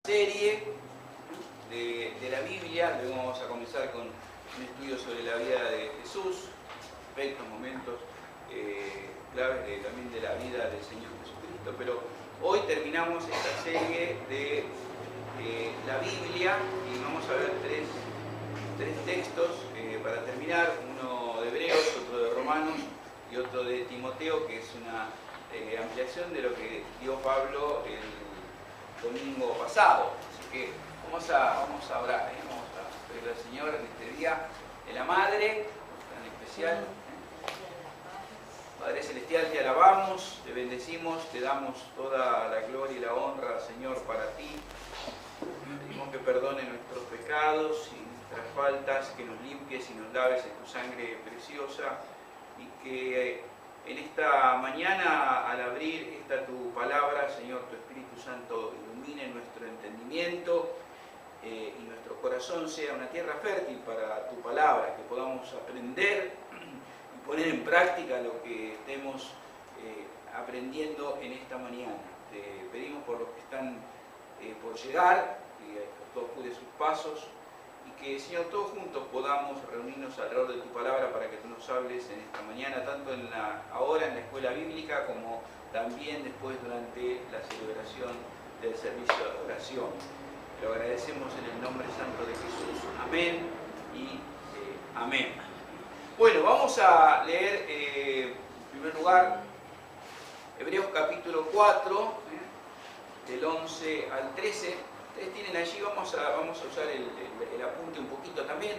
Serie de la Biblia. Luego vamos a comenzar con un estudio sobre la vida de Jesús, aspectos, momentos claves también de la vida del Señor Jesucristo. Pero hoy terminamos esta serie de la Biblia y vamos a ver tres textos para terminar, uno de Hebreos, otro de Romanos y otro de Timoteo, que es una ampliación de lo que dio Pablo el domingo pasado. Así que vamos a orar, vamos a pedirle al Señor en este día de la Madre, tan especial. Padre Celestial, te alabamos, te bendecimos, te damos toda la gloria y la honra, Señor, para ti. Pedimos que perdone nuestros pecados y nuestras faltas, que nos limpies y nos laves en tu sangre preciosa, y que en esta mañana, al abrir tu palabra, Señor, tu Espíritu Santo ilumine nuestro entendimiento y nuestro corazón sea una tierra fértil para tu palabra, que podamos aprender y poner en práctica lo que estemos aprendiendo en esta mañana. Te pedimos por los que están por llegar, que todos cuide sus pasos, y que, Señor, todos juntos podamos reunirnos alrededor de tu palabra para que tú nos hables en esta mañana, tanto ahora en la escuela bíblica como también después durante la celebración del servicio de adoración. Lo agradecemos en el nombre santo de Jesús. Amén y amén. Bueno, vamos a leer en primer lugar Hebreos capítulo 4, del 11 al 13. Ustedes tienen allí, vamos a usar el apunte un poquito también.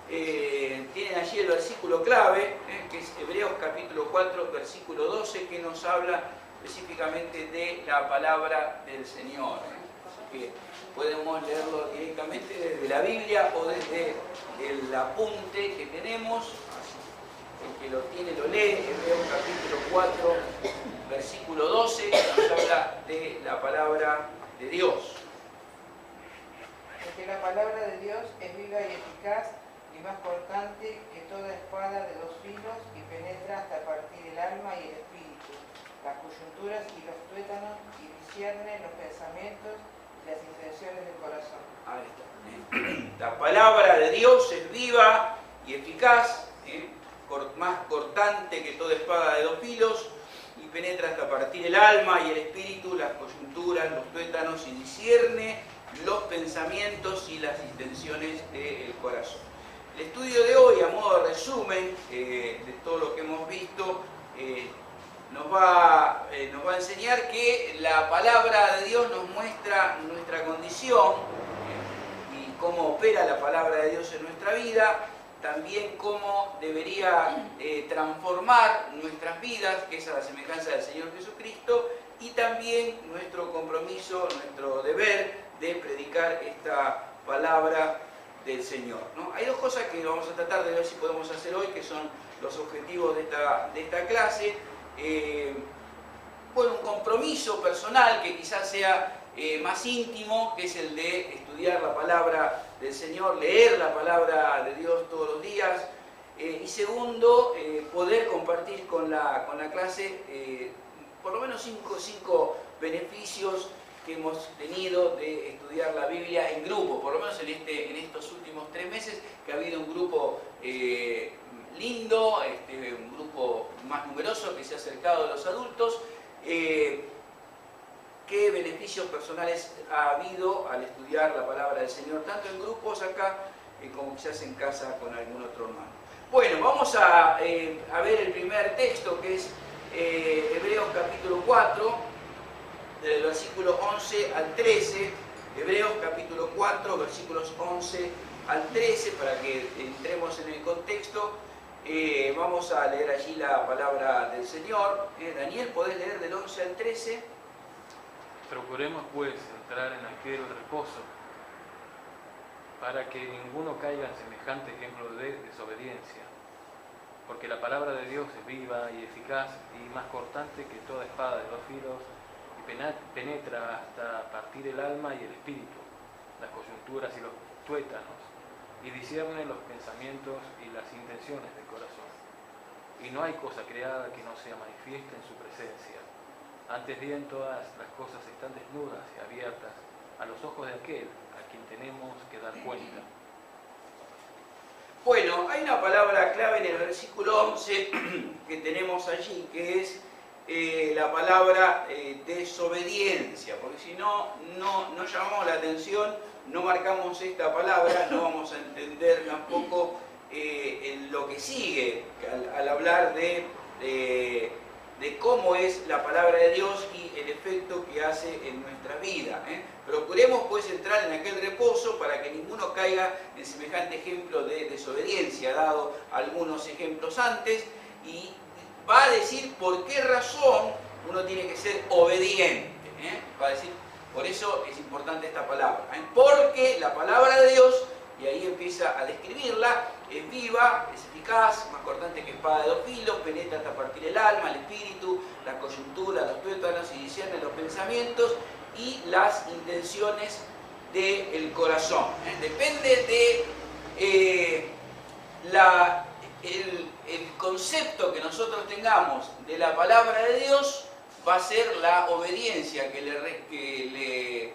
Tienen allí el versículo clave, que es Hebreos capítulo 4, versículo 12, que nos habla específicamente de la palabra del Señor. Así que podemos leerlo directamente desde la Biblia o desde el apunte que tenemos. El que lo tiene lo lee. Hebreos capítulo 4, versículo 12, que nos habla de la palabra de Dios. Porque la palabra de Dios es viva y eficaz y más cortante que toda espada de dos filos y penetra hasta partir el alma y el espíritu, las coyunturas y los tuétanos, y discierne los pensamientos y las intenciones del corazón. Ahí está. La palabra de Dios es viva y eficaz, más cortante que toda espada de dos filos, y penetra hasta partir el alma y el espíritu, las coyunturas, los tuétanos, y discierne los pensamientos y las intenciones del corazón. El estudio de hoy, a modo de resumen de todo lo que hemos visto, nos va a enseñar que la palabra de Dios nos muestra nuestra condición y cómo opera la palabra de Dios en nuestra vida, también cómo debería transformar nuestras vidas, que es a la semejanza del Señor Jesucristo, y también nuestro compromiso, nuestro deber de predicar esta palabra del Señor, ¿no? Hay dos cosas que vamos a tratar de ver si podemos hacer hoy, que son los objetivos de esta clase. Bueno, un compromiso personal que quizás sea más íntimo, que es el de estudiar la palabra del Señor, leer la palabra de Dios todos los días. Y segundo, poder compartir con la clase por lo menos cinco beneficios que hemos tenido de estudiar la Biblia en grupo, por lo menos en estos últimos 3 meses, que ha habido un grupo lindo, un grupo más numeroso que se ha acercado a los adultos. ¿Qué beneficios personales ha habido al estudiar la palabra del Señor, tanto en grupos acá como quizás en casa con algún otro hermano? Bueno, vamos a ver el primer texto, que es Hebreos capítulo 4, del versículo 11 al 13, Hebreos capítulo 4, versículos 11 al 13, para que entremos en el contexto. Vamos a leer allí la palabra del Señor. Daniel, ¿podés leer del 11 al 13? Procuremos pues entrar en aquel reposo, para que ninguno caiga en semejante ejemplo de desobediencia. Porque la palabra de Dios es viva y eficaz y más cortante que toda espada de dos filos, penetra hasta partir el alma y el espíritu, las coyunturas y los tuétanos, y discierne los pensamientos y las intenciones del corazón. Y no hay cosa creada que no sea manifiesta en su presencia. Antes bien, todas las cosas están desnudas y abiertas a los los ojos de aquel a quien tenemos que dar cuenta. Bueno, hay una palabra clave en el versículo 11 que tenemos allí, que es la palabra desobediencia, porque si no llamamos la atención, no marcamos esta palabra, no vamos a entender tampoco en lo que sigue al hablar de cómo es la palabra de Dios y el efecto que hace en nuestra vida. Procuremos pues entrar en aquel reposo para que ninguno caiga en semejante ejemplo de desobediencia, dado algunos ejemplos antes, y va a decir por qué razón uno tiene que ser obediente. Va a decir, por eso es importante esta palabra. Porque la palabra de Dios, y ahí empieza a describirla, es viva, es eficaz, más cortante que espada de dos filos, penetra hasta partir el alma, el espíritu, la coyuntura, los tuétanos, y discierne los pensamientos y las intenciones del corazón. Depende de el concepto que nosotros tengamos de la palabra de Dios, va a ser la obediencia que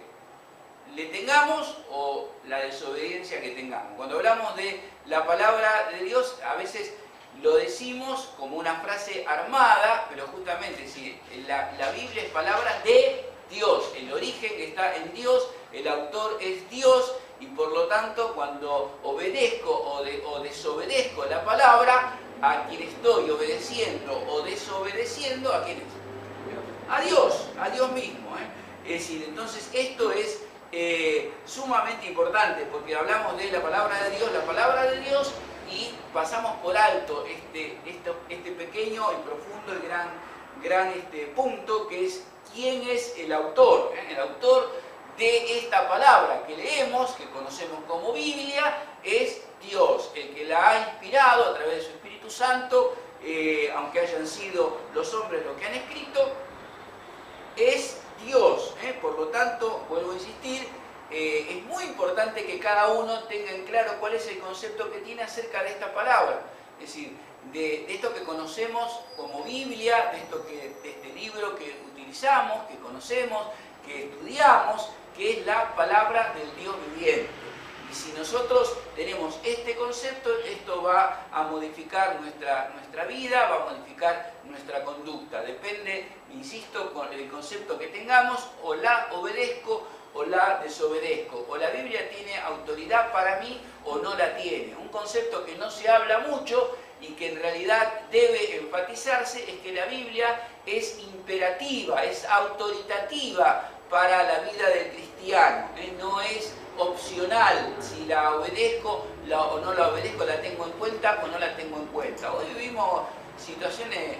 le tengamos o la desobediencia que tengamos. Cuando hablamos de la palabra de Dios, a veces lo decimos como una frase armada, pero justamente si la Biblia es palabra de Dios, el origen está en Dios, el autor es Dios, y por lo tanto cuando obedezco o desobedezco la palabra, a quien estoy obedeciendo o desobedeciendo, ¿a quién es? A Dios mismo. Es decir, entonces esto es sumamente importante, porque hablamos de la palabra de Dios, y pasamos por alto este pequeño y profundo y gran punto, que es quién es el autor. El autor de esta palabra que leemos, que conocemos como Biblia, es Dios, el que la ha inspirado a través de su Espíritu Santo, aunque hayan sido los hombres los que han escrito, es Dios. Por lo tanto, vuelvo a insistir, es muy importante que cada uno tenga en claro cuál es el concepto que tiene acerca de esta palabra. Es decir, de esto que conocemos como Biblia, de este libro que utilizamos, que conocemos, que estudiamos, que es la palabra del Dios viviente. Y si nosotros tenemos este concepto, esto va a modificar nuestra vida, va a modificar nuestra conducta. Depende, insisto, con el concepto que tengamos, o la obedezco o la desobedezco. O la Biblia tiene autoridad para mí o no la tiene. Un concepto que no se habla mucho y que en realidad debe enfatizarse es que la Biblia es imperativa, es autoritativa para la vida del cristiano. No es opcional, si la obedezco o no la obedezco, la tengo en cuenta o no la tengo en cuenta. Hoy vivimos situaciones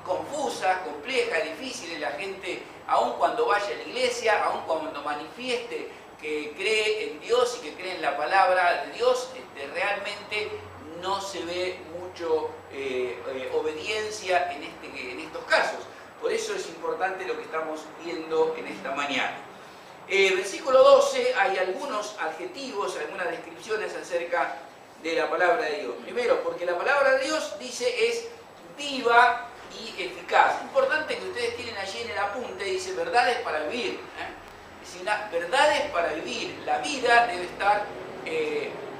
confusas, complejas, difíciles. La gente, aun cuando vaya a la iglesia, aun cuando manifieste que cree en Dios y que cree en la palabra de Dios, realmente no se ve mucho obediencia en estos casos. Por eso es importante lo que estamos viendo en esta mañana. Versículo 12, hay algunos adjetivos, algunas descripciones acerca de la palabra de Dios. Primero, porque la palabra de Dios, dice, es viva y eficaz. Importante que ustedes tienen allí en el apunte, dice verdades para vivir. Es decir, verdades para vivir. La vida debe estar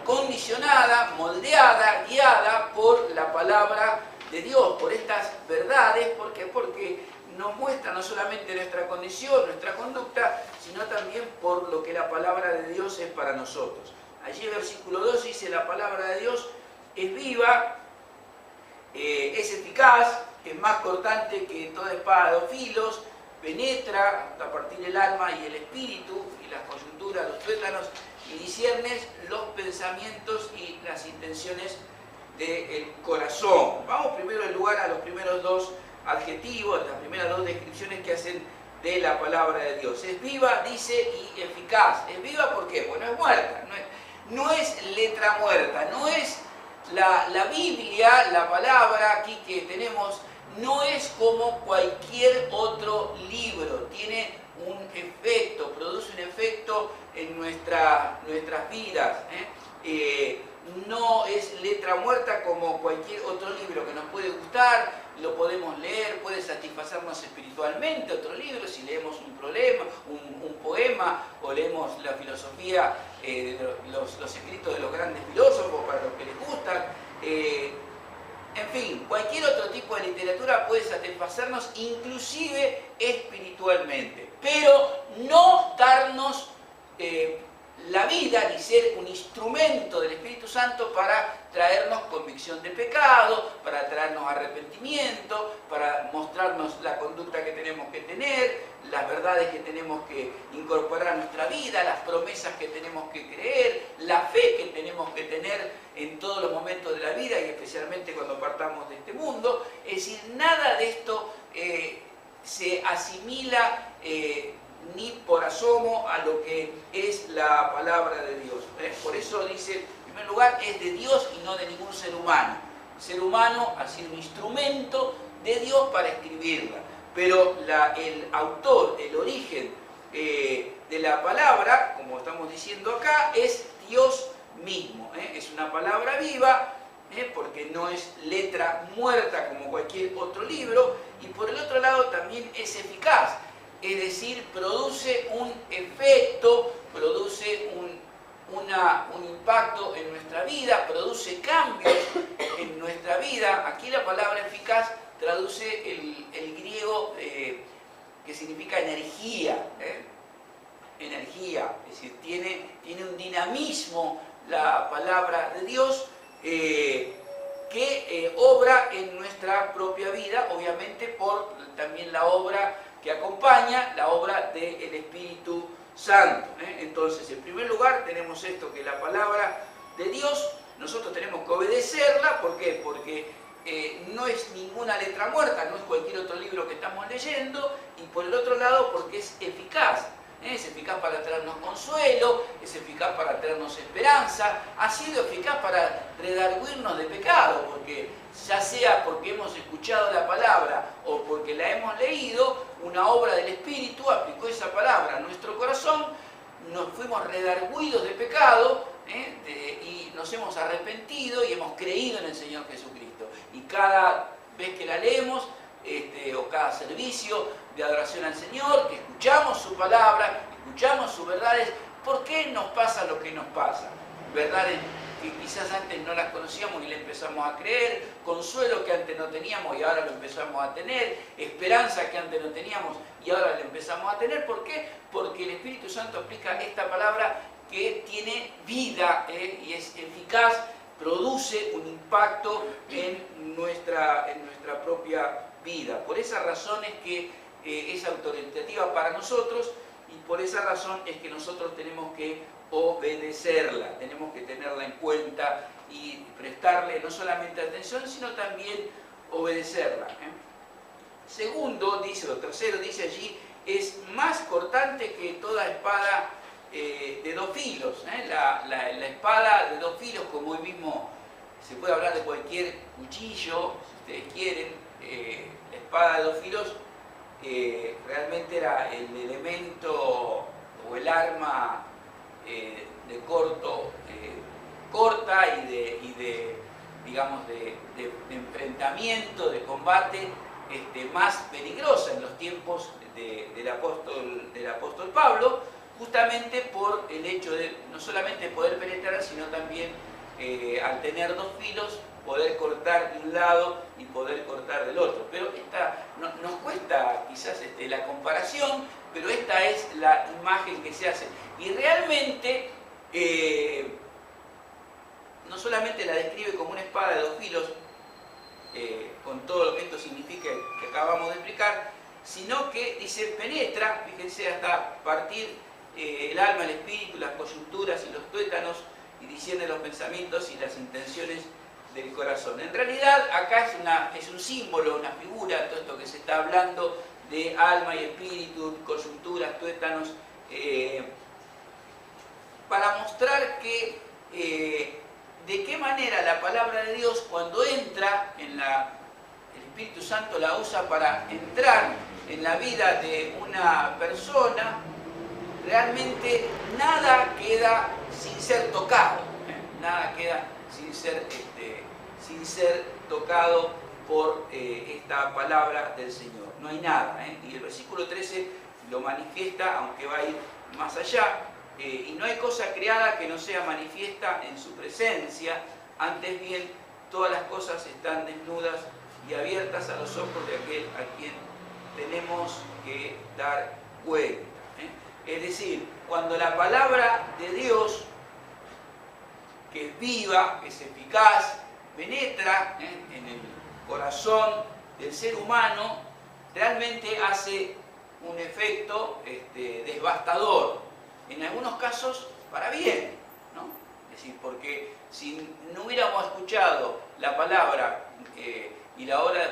condicionada, moldeada, guiada por la palabra de Dios, por estas verdades. ¿Por qué? Porque nos muestra no solamente nuestra condición, nuestra conducta, sino también por lo que la palabra de Dios es para nosotros. Allí en versículo 2 dice, la palabra de Dios es viva, es eficaz, es más cortante que toda espada de dos filos, penetra hasta partir el alma y el espíritu, y las coyunturas, los tuétanos, y discierne los pensamientos y las intenciones del corazón. Vamos primero en lugar a los primeros dos adjetivos, las primeras dos descripciones que hacen de la palabra de Dios. Es viva, dice, y eficaz. Es viva, ¿por qué? Pues no es muerta, no es letra muerta, no es la Biblia, la palabra aquí que tenemos, no es como cualquier otro libro. Tiene un efecto, produce un efecto en nuestras vidas. No es letra muerta como cualquier otro libro que nos puede gustar, lo podemos leer, puede satisfacernos espiritualmente. Otro libro, si leemos un poema o leemos la filosofía, los escritos de los grandes filósofos para los que les gustan. En fin, cualquier otro tipo de literatura puede satisfacernos, inclusive espiritualmente, pero no darnos la vida ni ser un instrumento del Espíritu Santo para traernos convicción de pecado, para traernos arrepentimiento, para mostrarnos la conducta que tenemos que tener, las verdades que tenemos que incorporar a nuestra vida, las promesas que tenemos que creer, la fe que tenemos que tener en todos los momentos de la vida y especialmente cuando partamos de este mundo. Es decir, nada de esto se asimila ni por asomo a lo que es la palabra de Dios. Por eso dice, en primer lugar, es de Dios y no de ningún ser humano. El ser humano ha sido un instrumento de Dios para escribirla, pero el autor, el origen de la palabra, como estamos diciendo acá, es Dios mismo. Es una palabra viva, porque no es letra muerta como cualquier otro libro, y por el otro lado también es eficaz. Es decir, produce un efecto, produce un impacto en nuestra vida, produce cambios en nuestra vida. Aquí la palabra eficaz traduce el griego que significa energía. Energía, es decir, tiene un dinamismo la palabra de Dios que obra en nuestra propia vida, obviamente por también la obra que acompaña la obra del Espíritu Santo. Entonces, en primer lugar, tenemos esto, que la palabra de Dios, nosotros tenemos que obedecerla. ¿Por qué? Porque no es ninguna letra muerta, no es cualquier otro libro que estamos leyendo, y por el otro lado, porque es eficaz. Es eficaz para traernos consuelo, es eficaz para traernos esperanza, ha sido eficaz para redarguirnos de pecado, porque ya sea porque hemos escuchado la palabra o porque la hemos leído, una obra del Espíritu aplicó esa palabra a nuestro corazón, nos fuimos redarguidos de pecado y nos hemos arrepentido y hemos creído en el Señor Jesucristo. Y cada vez que la leemos, o cada servicio de adoración al Señor, que escuchamos su palabra, escuchamos sus verdades, ¿por qué nos pasa lo que nos pasa? Verdades que quizás antes no las conocíamos y le empezamos a creer, consuelo que antes no teníamos y ahora lo empezamos a tener, esperanza que antes no teníamos y ahora lo empezamos a tener. ¿Por qué? Porque el Espíritu Santo aplica esta palabra que tiene vida y es eficaz, produce un impacto en nuestra propia vida. Por esa razón es que es autoritativa para nosotros y por esa razón es que nosotros tenemos que obedecerla, tenemos que tenerla en cuenta y prestarle no solamente atención, sino también obedecerla. Segundo, dice, o tercero, dice allí, es más cortante que toda espada de dos filos. La espada de dos filos, como hoy mismo se puede hablar de cualquier cuchillo, si ustedes quieren, la espada de dos filos realmente era el elemento o el arma de corta y de enfrentamiento, de combate más peligrosa en los tiempos del apóstol Pablo, justamente por el hecho de no solamente poder penetrar, sino también al tener dos filos, poder cortar de un lado y poder cortar del otro. Pero nos cuesta quizás la comparación, pero esta es la imagen que se hace. Y realmente no solamente la describe como una espada de dos filos, con todo lo que esto significa que acabamos de explicar, sino que dice penetra, fíjense, hasta partir el alma, el espíritu, las coyunturas y los tuétanos, y discierne los pensamientos y las intenciones del corazón. En realidad acá es un símbolo, una figura, todo esto que se está hablando de alma y espíritu, coyunturas, tuétanos, para mostrar que de qué manera la palabra de Dios, cuando entra el Espíritu Santo la usa para entrar en la vida de una persona, realmente nada queda sin ser tocado, nada queda sin ser tocado por esta palabra del Señor. No hay nada. Y el versículo 13 lo manifiesta, aunque va a ir más allá, y no hay cosa creada que no sea manifiesta en su presencia, antes bien, todas las cosas están desnudas y abiertas a los ojos de aquel a quien tenemos que dar cuenta. Es decir, cuando la palabra de Dios, que es viva, que es eficaz, penetra en el corazón del ser humano, realmente hace un efecto devastador, en algunos casos para bien, ¿no? Es decir, porque si no hubiéramos escuchado la palabra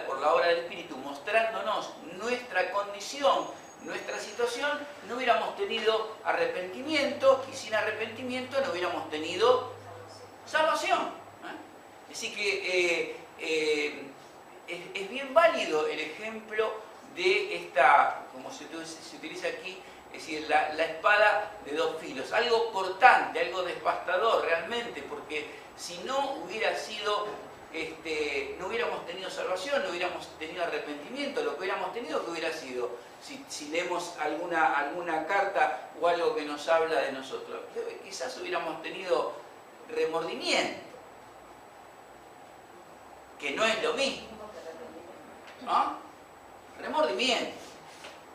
por la obra del Espíritu mostrándonos nuestra condición, nuestra situación, no hubiéramos tenido arrepentimiento, y sin arrepentimiento no hubiéramos tenido salvación. Así que es bien válido el ejemplo de esta, como se utiliza aquí, es decir, la espada de dos filos, algo cortante, algo devastador realmente, porque si no hubiera sido, no hubiéramos tenido salvación, no hubiéramos tenido arrepentimiento, lo que hubiéramos tenido, ¿qué hubiera sido? Si leemos alguna carta o algo que nos habla de nosotros, quizás hubiéramos tenido remordimiento, que no es lo mismo, ¿no? Remordimiento,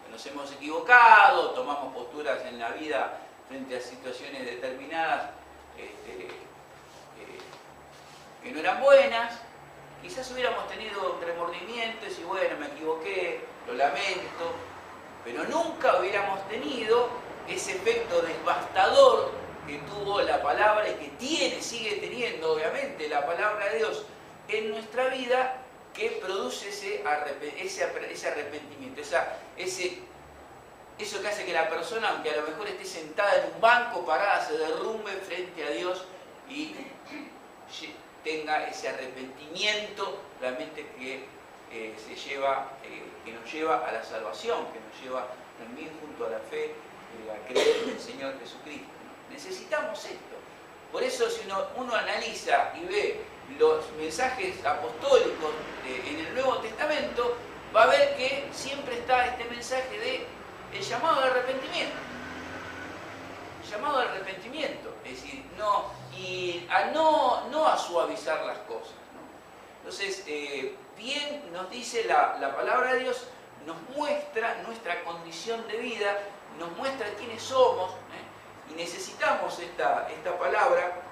que nos hemos equivocado, tomamos posturas en la vida frente a situaciones determinadas que no eran buenas. Quizás hubiéramos tenido remordimiento y decir, bueno, me equivoqué, lo lamento, pero nunca hubiéramos tenido ese efecto devastador que tuvo la palabra y que sigue teniendo, obviamente, la palabra de Dios en nuestra vida, que produce ese arrepentimiento, eso que hace que la persona, aunque a lo mejor esté sentada en un banco, parada, se derrumbe frente a Dios y tenga ese arrepentimiento realmente que nos lleva a la salvación, que nos lleva también junto a la fe a creer en el Señor Jesucristo. Necesitamos esto. Por eso si uno analiza y ve los mensajes apostólicos en el Nuevo Testamento, va a ver que siempre está este mensaje de el llamado al arrepentimiento. El llamado al arrepentimiento, es decir, no a suavizar las cosas, ¿no? Entonces, bien nos dice la palabra de Dios, nos muestra nuestra condición de vida, nos muestra quiénes somos, y necesitamos esta palabra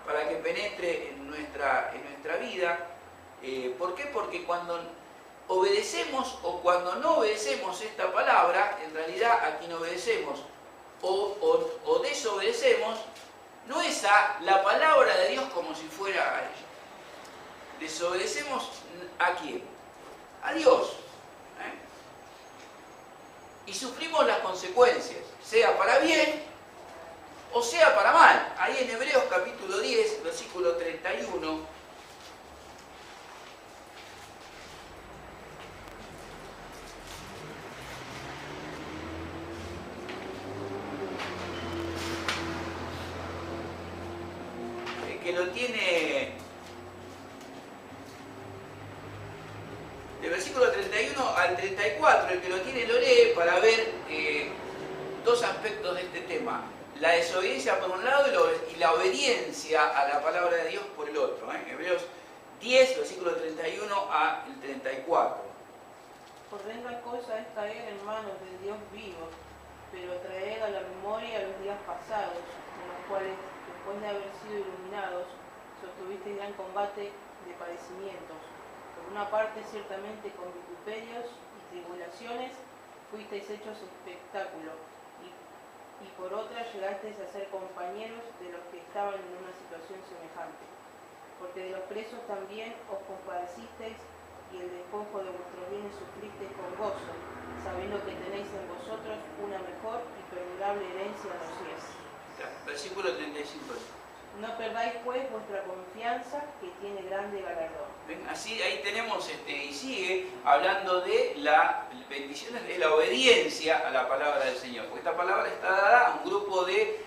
para que penetre en nuestra vida. ¿Por qué? Porque cuando obedecemos o cuando no obedecemos esta palabra, en realidad a quien obedecemos o desobedecemos, no es a la palabra de Dios como si fuera a ella. Desobedecemos ¿a quién? A Dios. Y sufrimos las consecuencias, sea para bien o sea para mal. Ahí en Hebreos capítulo 10, versículo 31, que lo tiene, del versículo 31 al 34, el que lo tiene lo lee para ver dos aspectos de este tema: la desobediencia por un lado y la obediencia a la palabra de Dios por el otro. Hebreos 10, versículo 31 al 34. Horrenda cosa es caer en manos del Dios vivo, pero traer a la memoria los días pasados, en los cuales, después de haber sido iluminados, sostuvisteis gran combate de padecimientos. Por una parte, ciertamente con vituperios y tribulaciones fuisteis hechos espectáculo, y por otra llegasteis a ser compañeros de los que estaban en una situación semejante. Porque de los presos también os compadecisteis, y el despojo de vuestros bienes sufristeis con gozo, sabiendo que tenéis en vosotros una mejor y perdurable herencia en los cielos. Versículo 35. No perdáis pues vuestra confianza, que tiene grande galardón. ¿Ven? Así ahí tenemos, y sigue hablando de las bendiciones de la obediencia a la palabra del Señor. Porque esta palabra está dada a un grupo de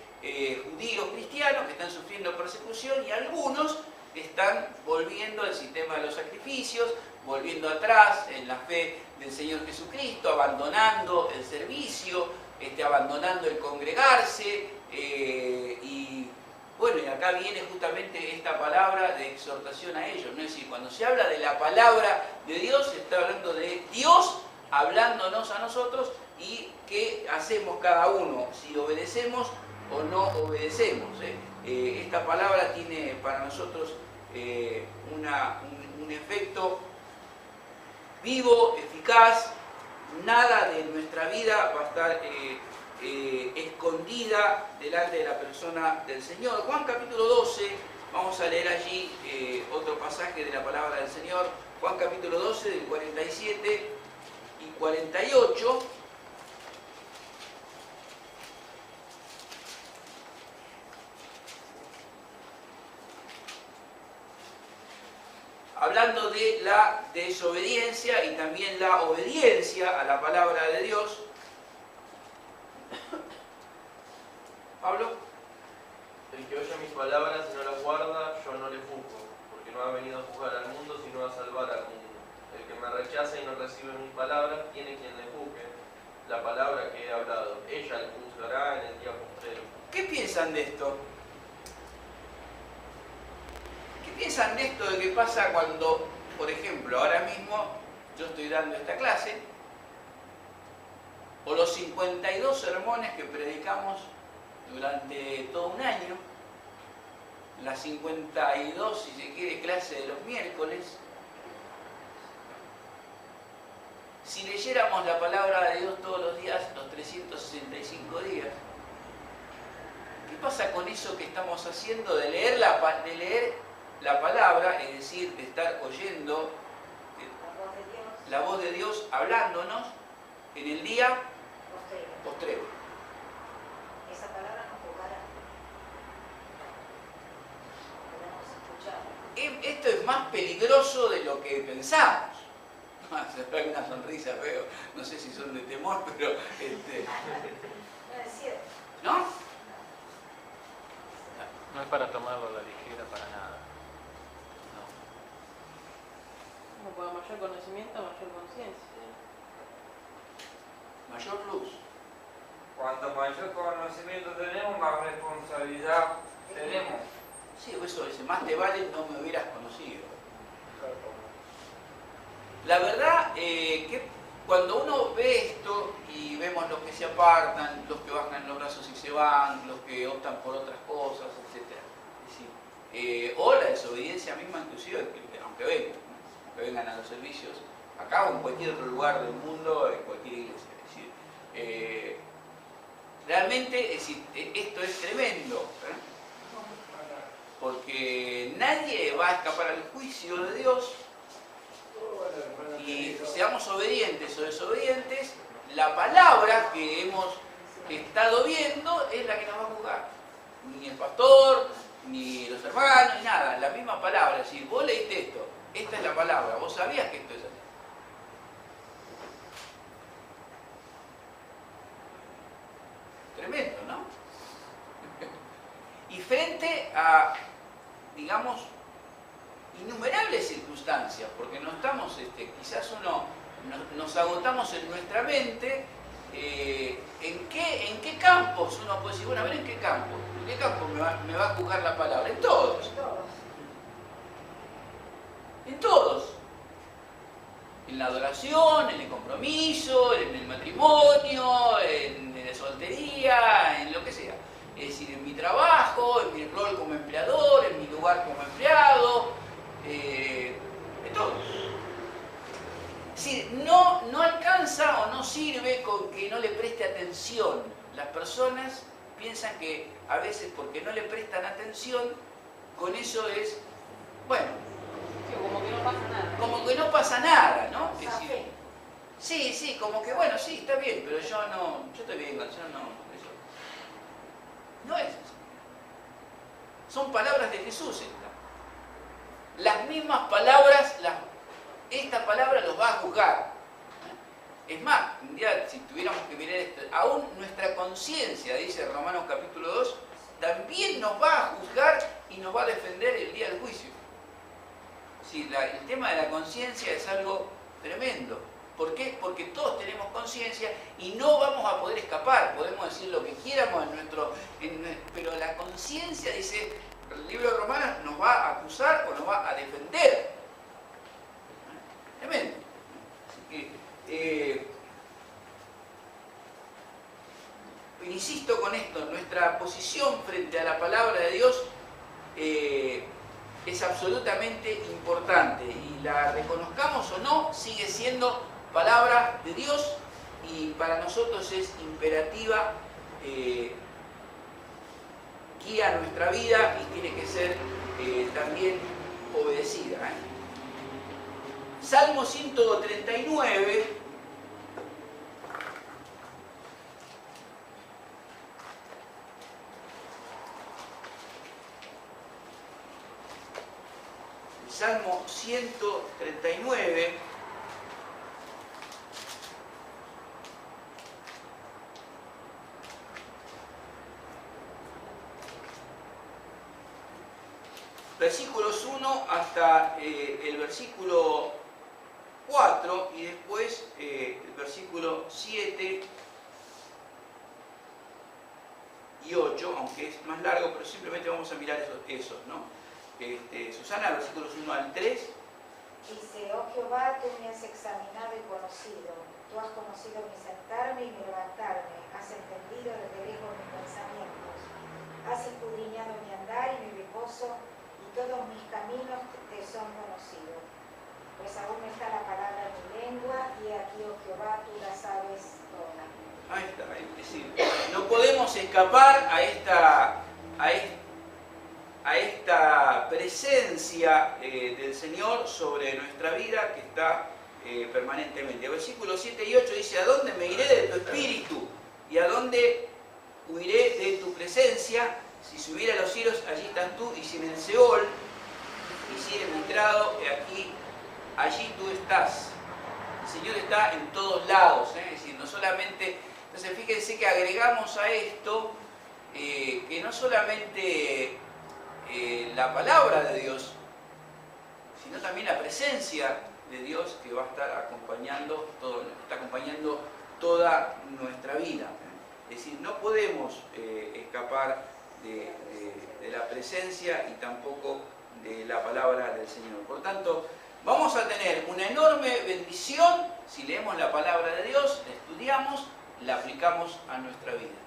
judíos cristianos que están sufriendo persecución, y algunos están volviendo al sistema de los sacrificios, volviendo atrás en la fe del Señor Jesucristo, abandonando el servicio abandonando el congregarse, y bueno, y acá viene justamente esta palabra de exhortación a ellos, ¿no? Es decir, cuando se habla de la palabra de Dios, se está hablando de Dios hablándonos a nosotros y qué hacemos cada uno, si obedecemos o no obedecemos. Esta palabra tiene para nosotros un efecto vivo, eficaz. Nada de nuestra vida va a estar escondida delante de la persona del Señor. Juan capítulo 12, vamos a leer allí otro pasaje de la palabra del Señor. Juan capítulo 12, del 47 y 48. Hablando de la desobediencia y también la obediencia a la palabra de Dios. Pablo. El que oye mis palabras y no las guarda, yo no le juzgo, porque no ha venido a juzgar al mundo, sino a salvar al mundo. El que me rechaza y no recibe mis palabras, tiene quien le juzgue la palabra que he hablado. Ella le juzgará en el día postrero. ¿Qué piensan de esto? ¿Qué piensan de esto de que pasa cuando, por ejemplo, ahora mismo yo estoy dando esta clase, o los 52 sermones que predicamos durante todo un año, las 52, si se quiere, clases de los miércoles? Si leyéramos la palabra de Dios todos los días, los 365 días, ¿qué pasa con eso que estamos haciendo de leer la palabra, es decir, de estar oyendo la voz de Dios hablándonos en el día postrero? Esa palabra nos juzgará. Podemos escuchar. Esto es más peligroso de lo que pensamos. Se ve una sonrisa feo, no sé si son de temor, pero No es cierto. ¿no? No es para tomarlo a la ligera para nada. No. Como para mayor conocimiento, mayor conciencia. Mayor luz. Cuanto mayor conocimiento tenemos, más responsabilidad tenemos. Sí, eso dice, más te vale no me hubieras conocido. La verdad que cuando uno ve esto y vemos los que se apartan, los que bajan los brazos y se van, los que optan por otras cosas, etc. Es decir, o la desobediencia misma inclusive, aunque vengan a los servicios, acá o en cualquier otro lugar del mundo, en cualquier iglesia. Es decir, realmente, es decir, esto es tremendo, porque nadie va a escapar al juicio de Dios. Y seamos obedientes o desobedientes, la palabra que hemos estado viendo es la que nos va a juzgar. Ni el pastor, ni los hermanos, ni nada. La misma palabra. Es decir, vos leíste esto, esta es la palabra, vos sabías que esto es así. Tremendo, ¿no? Y frente a, digamos, innumerables circunstancias, porque no estamos, quizás nos agotamos en nuestra mente, ¿en qué campos uno puede decir, bueno, a ver, ¿en qué campo me va a juzgar la palabra? En todos. En todos. En la adoración, en el compromiso, en el matrimonio, en la soltería, en lo que sea. Es decir, en mi trabajo, en mi rol como empleador, en mi lugar como empleado, de todos. Es decir, no alcanza o no sirve con que no le preste atención. Las personas piensan que a veces porque no le prestan atención, con eso es, bueno, Sí, como que no pasa nada. como que no pasa nada, ¿no? Es decir, sí, como que bueno, sí, está bien, pero yo estoy bien, yo no, eso. No es así. Son palabras de Jesús estas. Las mismas palabras, esta palabra los va a juzgar. Es más, un día, si tuviéramos que mirar esto, aún nuestra conciencia, dice Romanos capítulo 2, también nos va a juzgar y nos va a defender el día del juicio. Sí, el tema de la conciencia es algo tremendo. ¿Por qué? Porque todos tenemos conciencia y no vamos a poder escapar. Podemos decir lo que quieramos pero la conciencia, dice el libro de Romanos, nos va a acusar o nos va a defender. Tremendo. Así que, insisto con esto, nuestra posición frente a la palabra de Dios es absolutamente importante, y la reconozcamos o no, sigue siendo palabra de Dios, y para nosotros es imperativa, guía nuestra vida y tiene que ser también obedecida. Salmo 139. Salmo 139, versículos 1 hasta el versículo 4 y después el versículo 7 y 8, aunque es más largo, pero simplemente vamos a mirar esos, ¿no? Susana, versículos 1 al 3. Dice: oh Jehová, tú me has examinado y conocido. Tú has conocido mi sentarme y mi levantarme. Has entendido desde lejos mis pensamientos. Has escudriñado mi andar y mi reposo, y todos mis caminos te son conocidos. Pues aún está la palabra en mi lengua, y aquí, oh Jehová, tú la sabes toda. Ahí está, es decir, no podemos escapar a esta presencia del Señor sobre nuestra vida, que está permanentemente. Versículos 7 y 8 dice: ¿a dónde me iré de tu espíritu? ¿Y a dónde huiré de tu presencia? Si subiera a los cielos, allí estás tú, y si en el Seol hiciere mi entrado, aquí, allí tú estás. El Señor está en todos lados, es decir, no solamente... Entonces fíjense que agregamos a esto que no solamente la palabra de Dios, sino también la presencia de Dios, que va a estar acompañando toda nuestra vida. Es decir, no podemos escapar de la presencia y tampoco de la palabra del Señor. Por tanto, vamos a tener una enorme bendición si leemos la palabra de Dios, la estudiamos, la aplicamos a nuestra vida.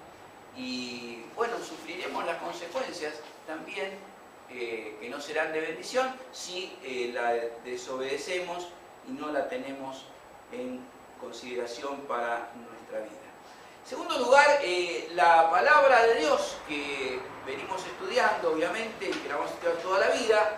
Y bueno, sufriremos las consecuencias también, que no serán de bendición si la desobedecemos y no la tenemos en consideración para nuestra vida. En segundo lugar, la palabra de Dios que venimos estudiando, obviamente, y que la vamos a estudiar toda la vida,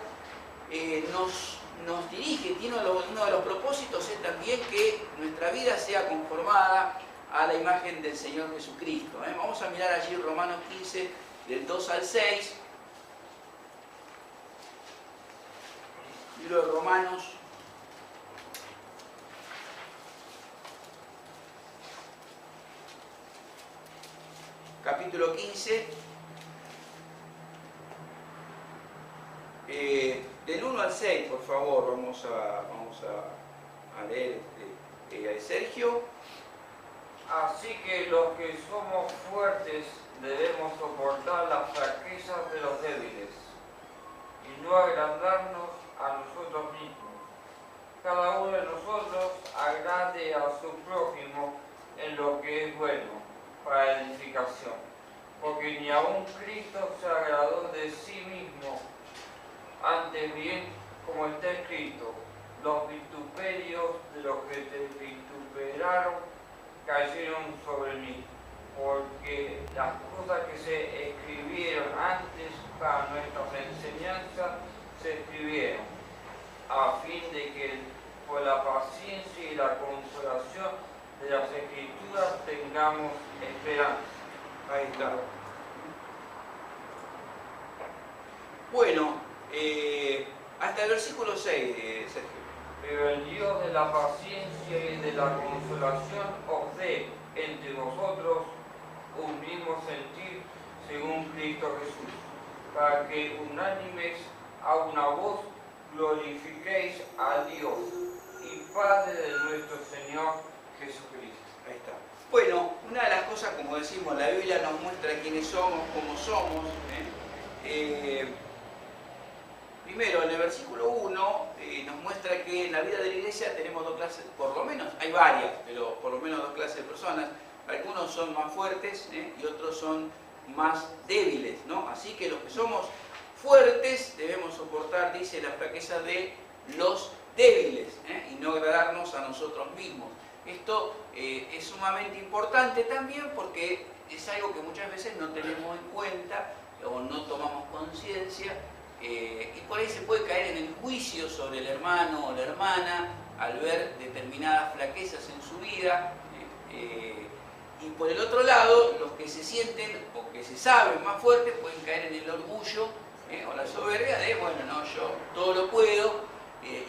nos dirige, tiene uno de los propósitos es también que nuestra vida sea conformada a la imagen del Señor Jesucristo. Vamos a mirar allí Romanos 15, del 2 al 6. Libro de Romanos. Capítulo 15. Del 1 al 6, por favor, vamos a leer Sergio. Así que los que somos fuertes debemos soportar las flaquezas de los débiles y no agrandarnos a nosotros mismos. Cada uno de nosotros agrade a su prójimo en lo que es bueno para edificación, porque ni aun Cristo se agradó de sí mismo, antes bien, como está escrito: los vituperios de los que te vituperaron cayeron sobre mí, porque las cosas que se escribieron antes para nuestras enseñanzas se escribieron, a fin de que por la paciencia y la consolación de las Escrituras tengamos esperanza. Ahí está. Bueno, hasta el versículo 6, Sergio. Pero el Dios de la paciencia y de la consolación os dé entre vosotros un mismo sentir según Cristo Jesús, para que unánimes a una voz glorifiquéis a Dios y Padre de nuestro Señor Jesucristo. Ahí está. Bueno, una de las cosas, como decimos, la Biblia nos muestra quiénes somos, cómo somos. Primero, en el versículo 1 nos muestra que en la vida de la iglesia tenemos dos clases, por lo menos, hay varias, pero por lo menos dos clases de personas. Algunos son más fuertes y otros son más débiles, ¿no? Así que los que somos fuertes debemos soportar, dice, la fraqueza de los débiles y no agradarnos a nosotros mismos. Esto es sumamente importante también porque es algo que muchas veces no tenemos en cuenta o no tomamos conciencia y por ahí se puede caer en el juicio sobre el hermano o la hermana al ver determinadas flaquezas en su vida. Y por el otro lado, los que se sienten o que se saben más fuertes pueden caer en el orgullo o la soberbia de, bueno, no, yo todo lo puedo,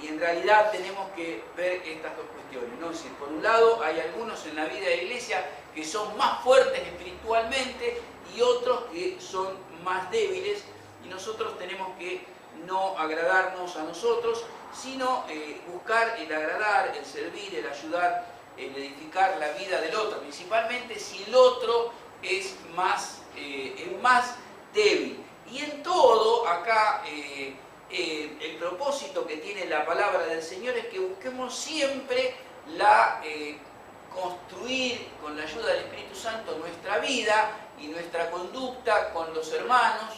y en realidad tenemos que ver estas dos cuestiones, ¿no? Es decir, por un lado hay algunos en la vida de la iglesia que son más fuertes espiritualmente y otros que son más débiles, y nosotros tenemos que no agradarnos a nosotros, sino buscar el agradar, el servir, el ayudar, el edificar la vida del otro, principalmente si el otro es más débil. Y en todo, acá, el propósito que tiene la palabra del Señor es que busquemos siempre construir con la ayuda del Espíritu Santo nuestra vida y nuestra conducta con los hermanos,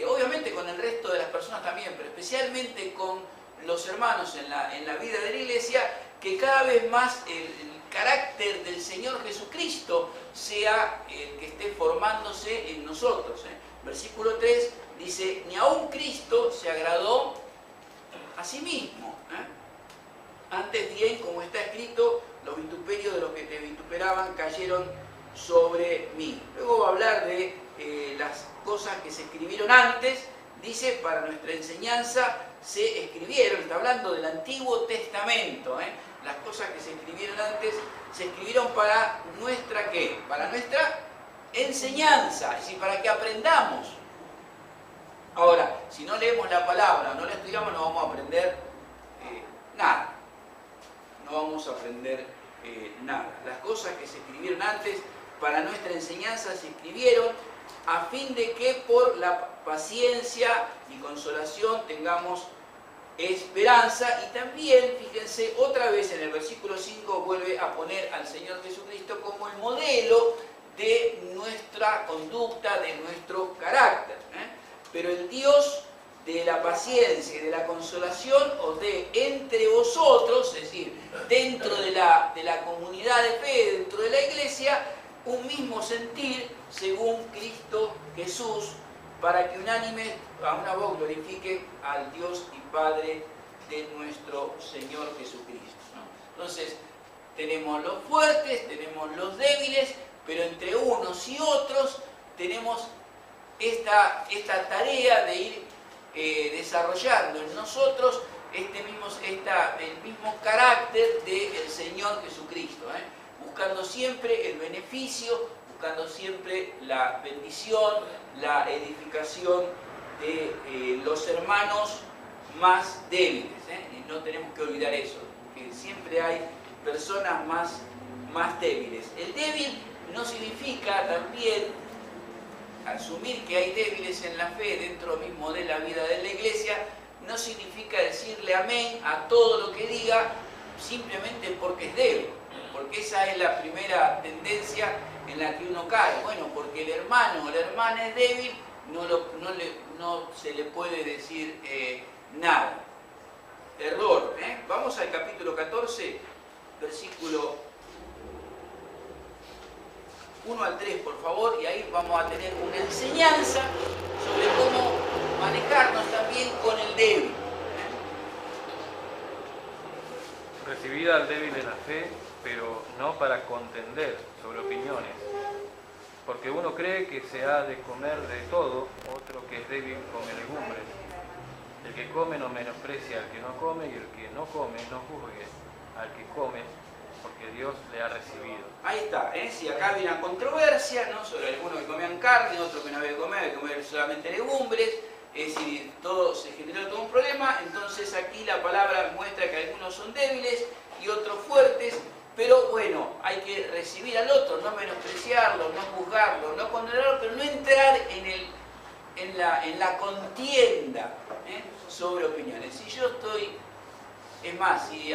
obviamente con el resto de las personas también, pero especialmente con los hermanos en la vida de la iglesia, que cada vez más el carácter del Señor Jesucristo sea el que esté formándose en nosotros. Versículo 3 dice, ni aun Cristo se agradó a sí mismo. Antes bien, como está escrito, los vituperios de los que te vituperaban cayeron sobre mí. Luego va a hablar de las cosas que se escribieron antes. Dice, para nuestra enseñanza se escribieron, está hablando del Antiguo Testamento. Las cosas que se escribieron antes se escribieron para nuestra, ¿qué? Para nuestra enseñanza, es decir, para que aprendamos. Ahora, si no leemos la palabra, no la estudiamos, no vamos a aprender nada. No vamos a aprender nada. Las cosas que se escribieron antes para nuestra enseñanza se escribieron a fin de que por la paciencia y consolación tengamos esperanza. Y también, fíjense, otra vez en el versículo 5 vuelve a poner al Señor Jesucristo como el modelo de nuestra conducta, de nuestro carácter. Pero el Dios de la paciencia y de la consolación os dé entre vosotros, es decir, dentro de la comunidad de fe, dentro de la iglesia, un mismo sentir según Cristo Jesús, para que unánime a una voz glorifique al Dios y Padre de nuestro Señor Jesucristo. Entonces, tenemos los fuertes, tenemos los débiles, pero entre unos y otros tenemos esta tarea de ir desarrollando en nosotros el mismo carácter del Señor Jesucristo, buscando siempre el beneficio, buscando siempre la bendición, la edificación de los hermanos más débiles. Y no tenemos que olvidar eso, que siempre hay personas más débiles. El débil no significa también asumir que hay débiles en la fe dentro mismo de la vida de la iglesia, no significa decirle amén a todo lo que diga simplemente porque es débil, porque esa es la primera tendencia en la que uno cae. Bueno, porque el hermano o la hermana es débil, no se le puede decir nada. Error. Vamos al capítulo 14, versículo 1 al 3, por favor, y ahí vamos a tener una enseñanza sobre cómo manejarnos también con el débil. Recibid al débil en la fe, pero no para contender sobre opiniones, porque uno cree que se ha de comer de todo, otro que es débil come legumbres. El que come no menosprecia al que no come, y el que no come no juzgue al que come, porque Dios le ha recibido. Ahí está, si acá había una controversia, ¿no? Sobre algunos que comían carne, otros que no había que comer solamente legumbres. es decir, se generó todo un problema. Entonces aquí la palabra muestra que algunos son débiles y otros fuertes, pero bueno, hay que recibir al otro, no menospreciarlo, no juzgarlo, no condenarlo, pero no entrar en la contienda sobre opiniones. Si yo estoy, es más, si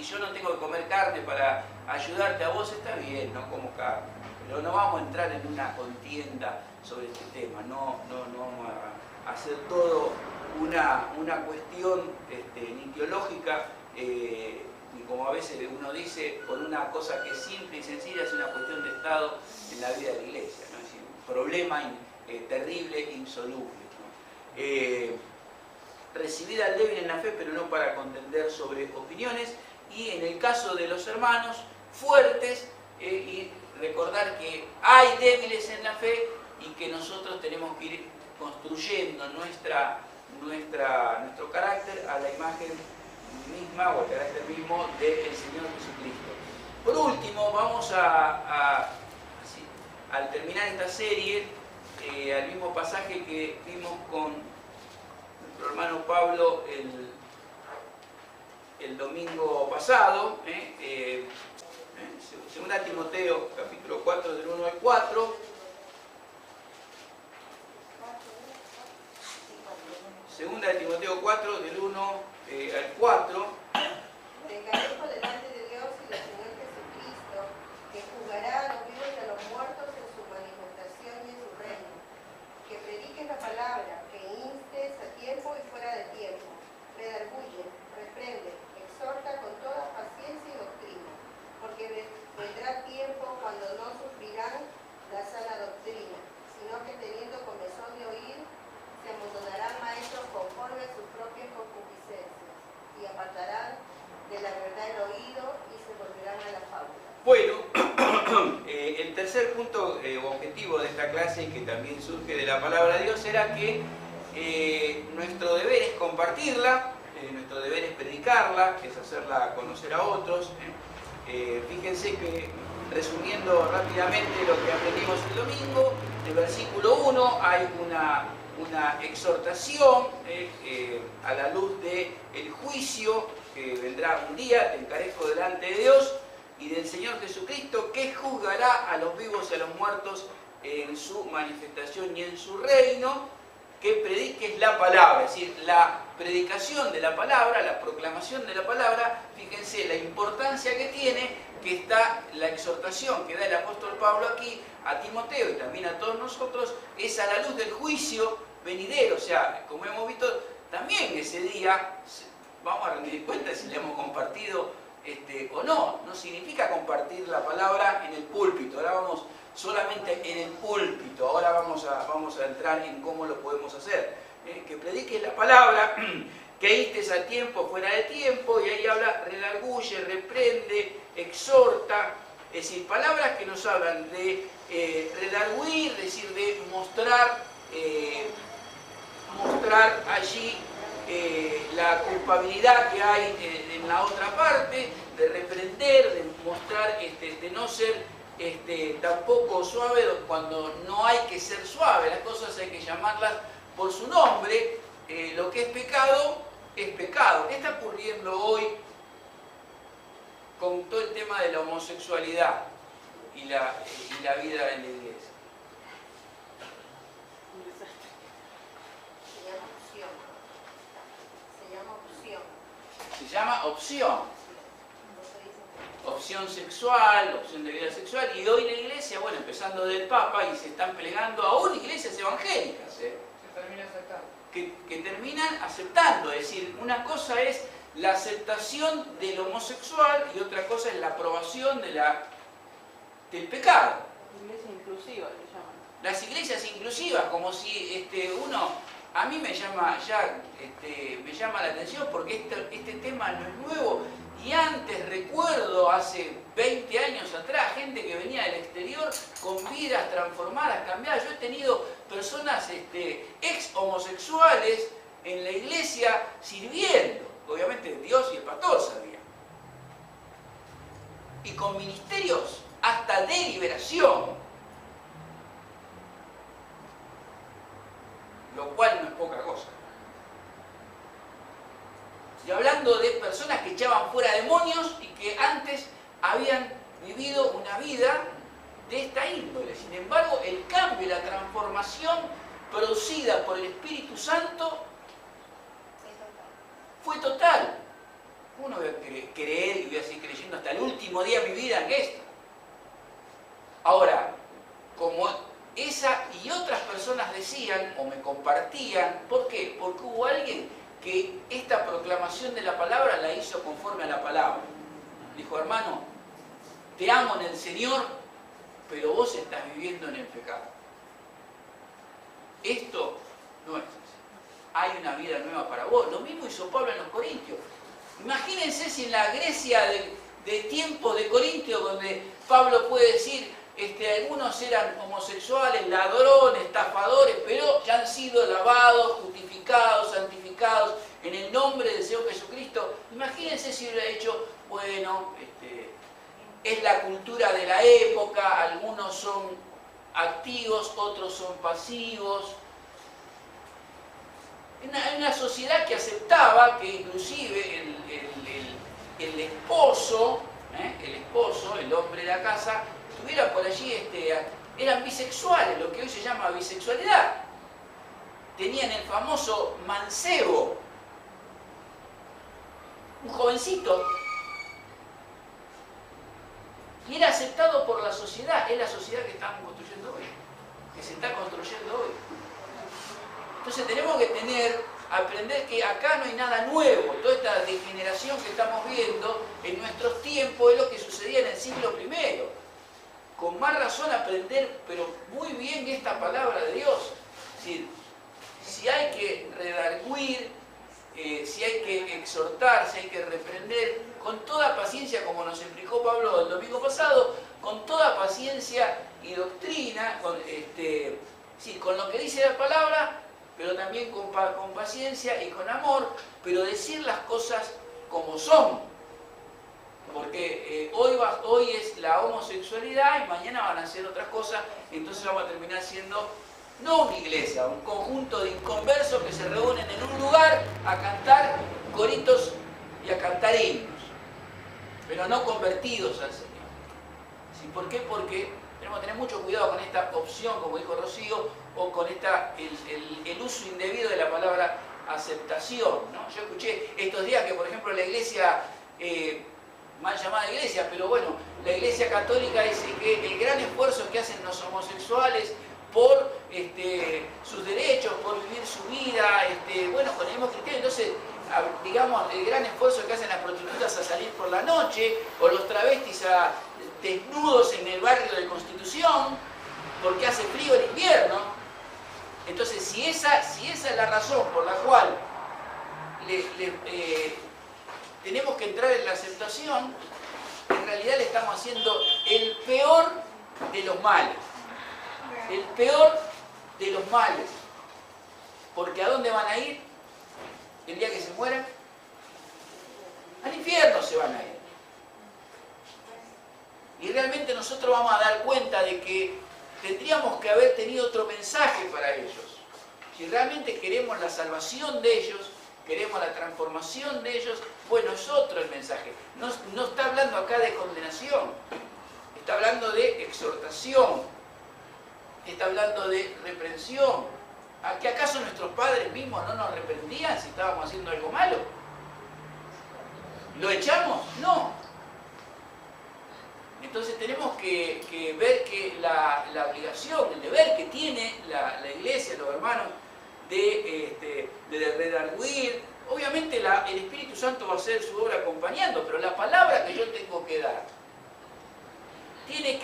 yo no tengo que comer carne para ayudarte a vos, está bien, no como carne, pero no vamos a entrar en una contienda sobre este tema, no vamos a hacer todo una cuestión ni teológica, y como a veces uno dice, con una cosa que es simple y sencilla, es una cuestión de estado en la vida de la iglesia, ¿no? Es decir, un problema terrible, insoluble, ¿no? Recibir al débil en la fe, pero no para contender sobre opiniones, y en el caso de los hermanos fuertes, y recordar que hay débiles en la fe y que nosotros tenemos que ir construyendo nuestro carácter a la imagen misma o al carácter mismo del Señor Jesucristo. Por último, vamos al terminar esta serie, al mismo pasaje que vimos con nuestro hermano Pablo el domingo pasado, Segunda Timoteo, capítulo 4, del 1 al 4. Segunda de Timoteo 4, del 1 al 4. Te encarezco delante de Dios y del Señor Jesucristo, que juzgará a los vivos y a los muertos en su manifestación y en su reino. Que prediques la palabra, que instes a tiempo y fuera de tiempo. Redarguye, reprende, exhorta con toda paciencia y doctrina, porque vendrá tiempo cuando no sufrirán la sana doctrina, sino que teniendo comezón de oír, se abandonarán maestros conforme a sus propias concupiscencias, y apartarán de la verdad el oído y se volverán a la fábula. Bueno, el tercer punto o objetivo de esta clase, que también surge de la palabra de Dios, era que nuestro deber es compartirla, nuestro deber es predicarla, es hacerla conocer a otros. Fíjense que, resumiendo rápidamente lo que aprendimos el domingo, en el versículo 1 hay una exhortación a la luz del juicio que vendrá un día. Te encarezco delante de Dios y del Señor Jesucristo, que juzgará a los vivos y a los muertos en su manifestación y en su reino. Que prediques la palabra, es decir, la predicación de la palabra, la proclamación de la palabra. Fíjense la importancia que tiene, que está la exhortación que da el apóstol Pablo aquí a Timoteo y también a todos nosotros, es a la luz del juicio venidero. O sea, como hemos visto, también ese día vamos a rendir cuenta si le hemos compartido o no. No significa compartir la palabra en el púlpito. Ahora vamos solamente en el púlpito. Ahora vamos a entrar en cómo lo podemos hacer. Que prediques la palabra, que instes a tiempo, fuera de tiempo, y ahí habla, redarguye, reprende, exhorta. Es decir, palabras que nos hablan de redarguir, es decir, de mostrar allí la culpabilidad que hay en la otra parte, de reprender, de mostrar, de no ser tampoco suave cuando no hay que ser suave. Las cosas hay que llamarlas por su nombre. Lo que es pecado, es pecado. ¿Qué está ocurriendo hoy con todo el tema de la homosexualidad y la vida en la iglesia? Se llama opción. Opción sexual, opción de vida sexual, y hoy la iglesia, bueno, empezando del Papa, y se están plegando aún iglesias evangélicas, que terminan aceptando. Es decir, una cosa es la aceptación del homosexual y otra cosa es la aprobación del pecado. Iglesia inclusiva le llaman. Las iglesias inclusivas, como si a mí me llama la atención, porque este tema no es nuevo. Y antes, recuerdo, hace 20 años atrás, gente que venía del exterior con vidas transformadas, cambiadas. Yo he tenido personas ex homosexuales en la iglesia sirviendo. Obviamente Dios y el pastor sabían. Y con ministerios hasta de liberación. lo cual no es poca cosa. Estoy hablando de personas que echaban fuera demonios y que antes habían vivido una vida de esta índole. Sin embargo, el cambio y la transformación producida por el Espíritu Santo fue total. Uno va a creer y voy a seguir creyendo hasta el último día de mi vida en esto. Ahora, como esa y otras personas decían o me compartían, ¿por qué? Porque hubo alguien que esta proclamación de la palabra la hizo conforme a la palabra. Dijo, hermano, te amo en el Señor, pero vos estás viviendo en el pecado. Esto no es así. Hay una vida nueva para vos. Lo mismo hizo Pablo en los Corintios. Imagínense si en la Grecia de tiempos de Corintios, donde Pablo puede decir, algunos eran homosexuales, ladrones, estafadores, pero ya han sido lavados, justificados, santificados en el nombre del Señor Jesucristo. Imagínense si hubiera dicho, bueno, es la cultura de la época, algunos son activos, otros son pasivos. En una sociedad que aceptaba que inclusive el esposo, el hombre de la casa, estuviera por allí, eran bisexuales, lo que hoy se llama bisexualidad. Tenían el famoso mancebo, un jovencito, y era aceptado por la sociedad. Es la sociedad que estamos construyendo hoy, que se está construyendo hoy. Entonces tenemos que aprender que acá no hay nada nuevo. Toda esta degeneración que estamos viendo en nuestros tiempos es lo que sucedía en el siglo I. Con más razón aprender, pero muy bien, esta palabra de Dios. Es decir, si hay que redarguir, si hay que exhortar, si hay que reprender, con toda paciencia, como nos explicó Pablo el domingo pasado, con toda paciencia y doctrina, con lo que dice la palabra, pero también con paciencia y con amor, pero decir las cosas como son. Porque hoy es la homosexualidad y mañana van a hacer otras cosas, entonces vamos a terminar siendo, no una iglesia, un conjunto de inconversos que se reúnen en un lugar a cantar coritos y a cantar himnos, pero no convertidos al Señor. ¿Sí? ¿Por qué? Porque tenemos que tener mucho cuidado con esta opción, como dijo Rocío, o con el uso indebido de la palabra aceptación, ¿no? Yo escuché estos días que, por ejemplo, la iglesia, mal llamada iglesia, pero bueno, la iglesia católica dice que el gran esfuerzo que hacen los homosexuales por sus derechos, por vivir su vida, con el mismo criterio, entonces, digamos, el gran esfuerzo que hacen las prostitutas a salir por la noche, o los travestis desnudos en el barrio de Constitución, porque hace frío en invierno. Entonces, si esa es la razón por la cual tenemos que entrar en la aceptación, en realidad le estamos haciendo el peor de los males. El peor de los males. Porque ¿a dónde van a ir el día que se mueran? Al infierno se van a ir. Y realmente nosotros vamos a dar cuenta de que tendríamos que haber tenido otro mensaje para ellos. Si realmente queremos la salvación de ellos, queremos la transformación de ellos, bueno, es otro el mensaje. No está hablando acá de condenación, está hablando de exhortación, está hablando de reprensión. ¿A que acaso nuestros padres mismos no nos reprendían si estábamos haciendo algo malo? ¿Lo echamos? No. Entonces tenemos que ver que la obligación, el deber que tiene la iglesia, los hermanos, de redarguir. Obviamente el Espíritu Santo va a hacer su obra acompañando, pero la palabra que yo tengo que dar tiene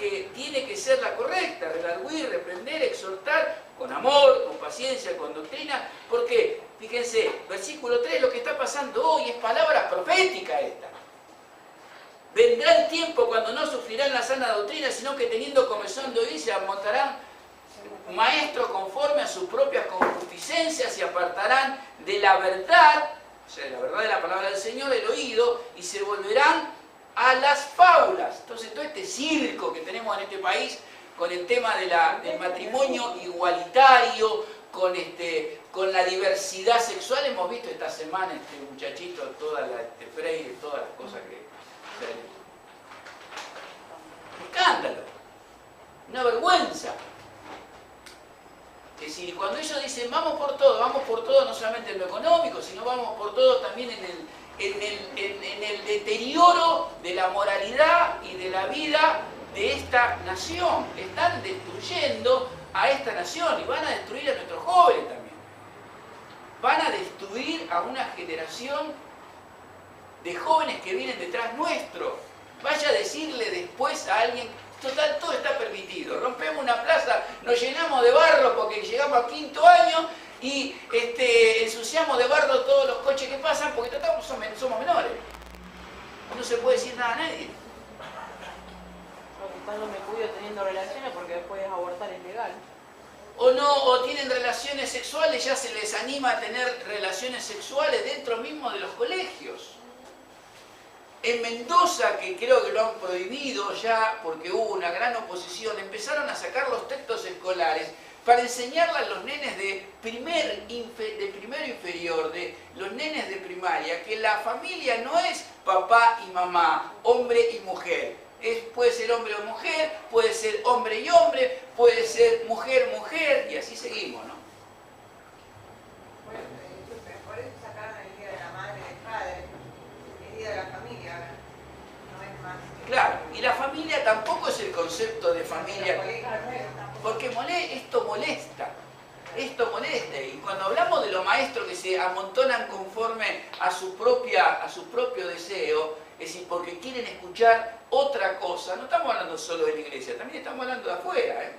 que ser la correcta: redarguir, reprender, exhortar con amor, con paciencia, con doctrina. Porque, fíjense, versículo 3, lo que está pasando hoy es palabra profética esta. Vendrá el tiempo cuando no sufrirán la sana doctrina, sino que teniendo comezón de oír se montarán maestros conforme a sus propias concupiscencias, y apartarán de la verdad, o sea, de la verdad de la palabra del Señor, el oído, y se volverán a las fábulas. Entonces todo este circo que tenemos en este país con el tema del matrimonio igualitario, con con la diversidad sexual. Hemos visto esta semana este muchachito, toda la Freire, todas las cosas que... Escándalo, una vergüenza. Es decir, cuando ellos dicen vamos por todo no solamente en lo económico, sino vamos por todo también en el deterioro de la moralidad y de la vida de esta nación. Están destruyendo a esta nación y van a destruir a nuestros jóvenes también. Van a destruir a una generación de jóvenes que vienen detrás nuestro. Vaya a decirle después a alguien, total, todo está permitido. Rompemos una plaza, nos llenamos de barro porque llegamos a 5º año y ensuciamos de barro todos los coches que pasan porque total somos menores. No se puede decir nada a nadie. O quizás no me cuido teniendo relaciones porque después abortar es legal. O no, o tienen relaciones sexuales, ya se les anima a tener relaciones sexuales dentro mismo de los colegios. En Mendoza, que creo que lo han prohibido ya porque hubo una gran oposición, empezaron a sacar los textos escolares para enseñarle a los nenes de primero inferior, de los nenes de primaria, que la familia no es papá y mamá, hombre y mujer. Puede ser hombre o mujer, puede ser hombre y hombre, puede ser mujer, mujer, y así seguimos, ¿no? Bueno, por eso sacaron el Día de la Madre y del Padre, el Día de la Familia, no es más. Claro, y la familia tampoco es el concepto de familia, porque esto molesta. Esto molesta, y cuando hablamos de los maestros que se amontonan conforme a su propio deseo, es decir, porque quieren escuchar otra cosa, no estamos hablando solo de la iglesia, también estamos hablando de afuera, ¿eh?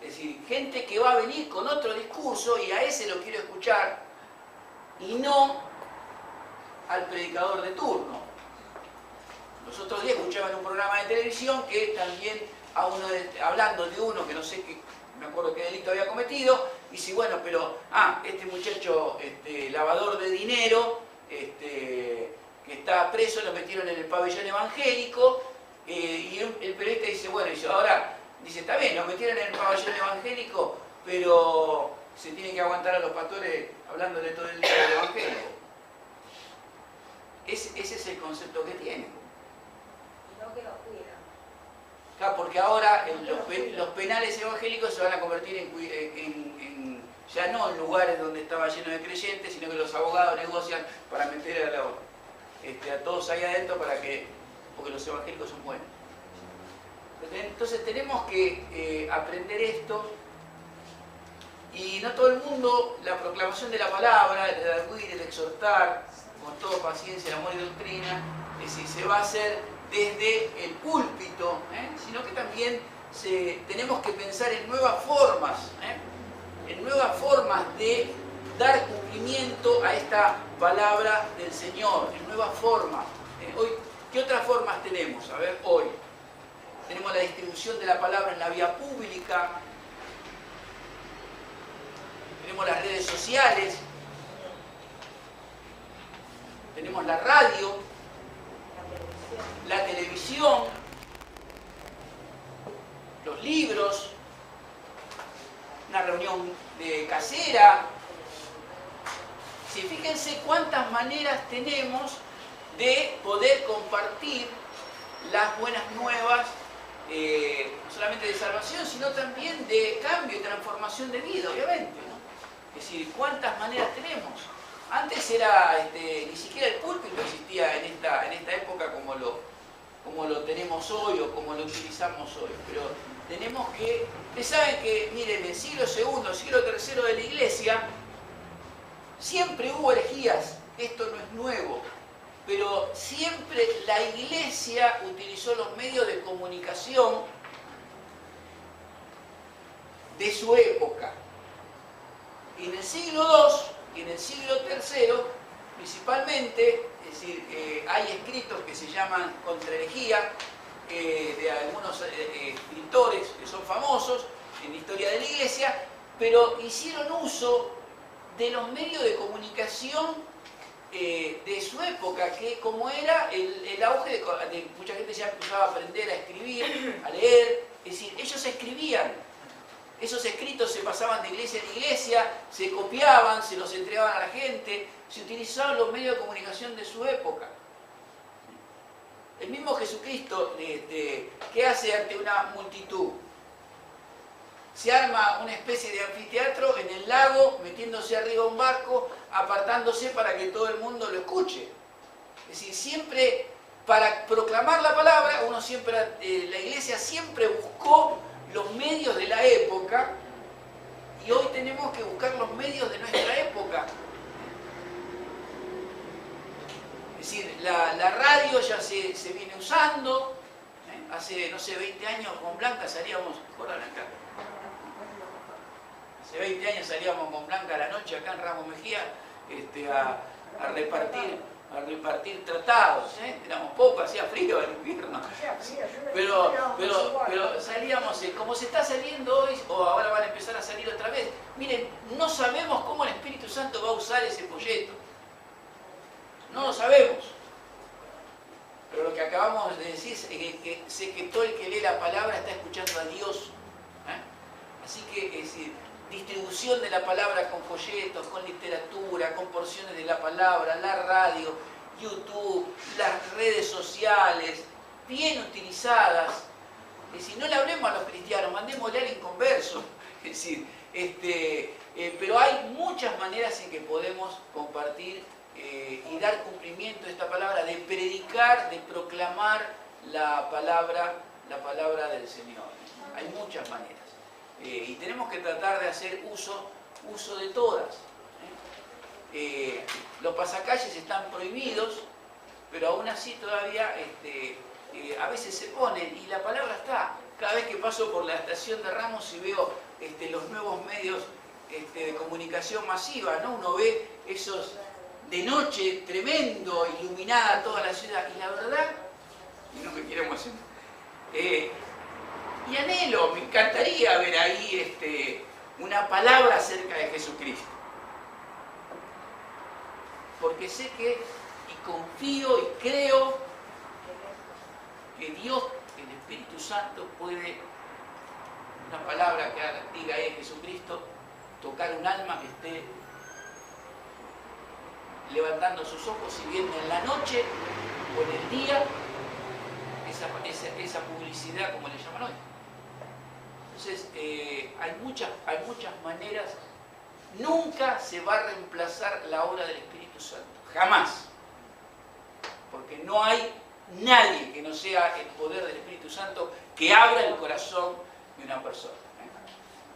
Es decir, gente que va a venir con otro discurso y a ese lo quiero escuchar y no al predicador de turno. Los otros días escuchaba en un programa de televisión que también hablando de uno que no sé qué, me acuerdo qué delito había cometido, dice, bueno, pero, este muchacho lavador de dinero, que está preso, lo metieron en el pabellón evangélico, y el periodista dice, bueno, ahora, dice, está bien, lo metieron en el pabellón evangélico, pero se tiene que aguantar a los pastores hablándole todo el día del evangelio. Ese es el concepto que tienen. Y no que los cuidan. Claro, porque ahora los penales evangélicos se van a convertir ya no en lugares donde estaba lleno de creyentes, sino que los abogados negocian para meter a todos ahí adentro porque los evangélicos son buenos. Entonces tenemos que aprender esto, y no todo el mundo, la proclamación de la palabra, el arguir, el exhortar, con toda paciencia, amor y doctrina, es decir, se va a hacer desde el púlpito, sino que también tenemos que pensar en nuevas formas, de dar cumplimiento a esta palabra del Señor, en nuevas formas. Hoy, ¿qué otras formas tenemos? A ver, hoy tenemos la distribución de la palabra en la vía pública, tenemos las redes sociales, tenemos la radio, la televisión, los libros, una reunión casera. Sí, fíjense cuántas maneras tenemos de poder compartir las buenas nuevas, no solamente de salvación, sino también de cambio y transformación de vida, obviamente, ¿no? Es decir, cuántas maneras tenemos. Antes era, ni siquiera el púlpito existía en esta época como lo tenemos hoy o como lo utilizamos hoy, pero tenemos que... Ustedes saben que, miren, en el siglo II, siglo III de la Iglesia, siempre hubo herejías, esto no es nuevo, pero siempre la Iglesia utilizó los medios de comunicación de su época. Y en el siglo II y en el siglo III, principalmente, es decir, hay escritos que se llaman contra herejía, de algunos escritores que son famosos en la historia de la Iglesia, pero hicieron uso de los medios de comunicación de su época, que como era el auge de mucha gente ya empezaba a aprender a escribir, a leer, es decir, ellos escribían. Esos escritos se pasaban de iglesia en iglesia, se copiaban, se los entregaban a la gente, se utilizaban los medios de comunicación de su época. El mismo Jesucristo, ¿qué hace ante una multitud? Se arma una especie de anfiteatro en el lago, metiéndose arriba a un barco, apartándose para que todo el mundo lo escuche. Es decir, siempre para proclamar la palabra, la iglesia siempre buscó los medios de la época, y hoy tenemos que buscar los medios de nuestra época. Es decir, la radio ya se viene usando. Hace, no sé, 20 años con Blanca salíamos, ¿recuerdan Blanca? Hace 20 años salíamos con Blanca a la noche acá en Ramos Mejía a repartir tratados. Éramos pocos, hacía frío el invierno. Pero salíamos, como se está saliendo hoy, o ahora van a empezar a salir otra vez. Miren, no sabemos cómo el Espíritu Santo va a usar ese folleto. No lo sabemos. Pero lo que acabamos de decir es que sé que todo el que lee la palabra está escuchando a Dios. Así que, es decir, distribución de la palabra con folletos, con literatura, con porciones de la palabra, la radio, YouTube, las redes sociales, bien utilizadas. Es decir, no le hablemos a los cristianos, mandémosle al inconverso. Es decir, pero hay muchas maneras en que podemos compartir y dar cumplimiento a esta palabra, de predicar, de proclamar la palabra del Señor. Hay muchas maneras. Y tenemos que tratar de hacer uso de todas. Los pasacalles están prohibidos, pero aún así todavía a veces se ponen, y la palabra está. Cada vez que paso por la estación de Ramos y veo los nuevos medios de comunicación masiva, ¿no? Uno ve esos de noche tremendo, iluminada toda la ciudad, y la verdad, y no me quiero emocionar, y anhelo, me encantaría ver ahí una palabra acerca de Jesucristo. Porque sé que, y confío y creo que Dios, el Espíritu Santo, puede, una palabra que diga ahí Jesucristo, tocar un alma que esté levantando sus ojos y viendo en la noche o en el día esa publicidad, como le llaman hoy. Entonces, hay muchas maneras. Nunca se va a reemplazar la obra del Espíritu Santo, jamás. Porque no hay nadie que no sea el poder del Espíritu Santo que abra el corazón de una persona.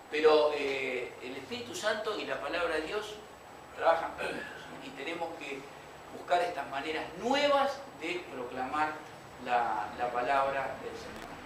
Pero el Espíritu Santo y la palabra de Dios trabajan juntos, y tenemos que buscar estas maneras nuevas de proclamar la palabra del Señor.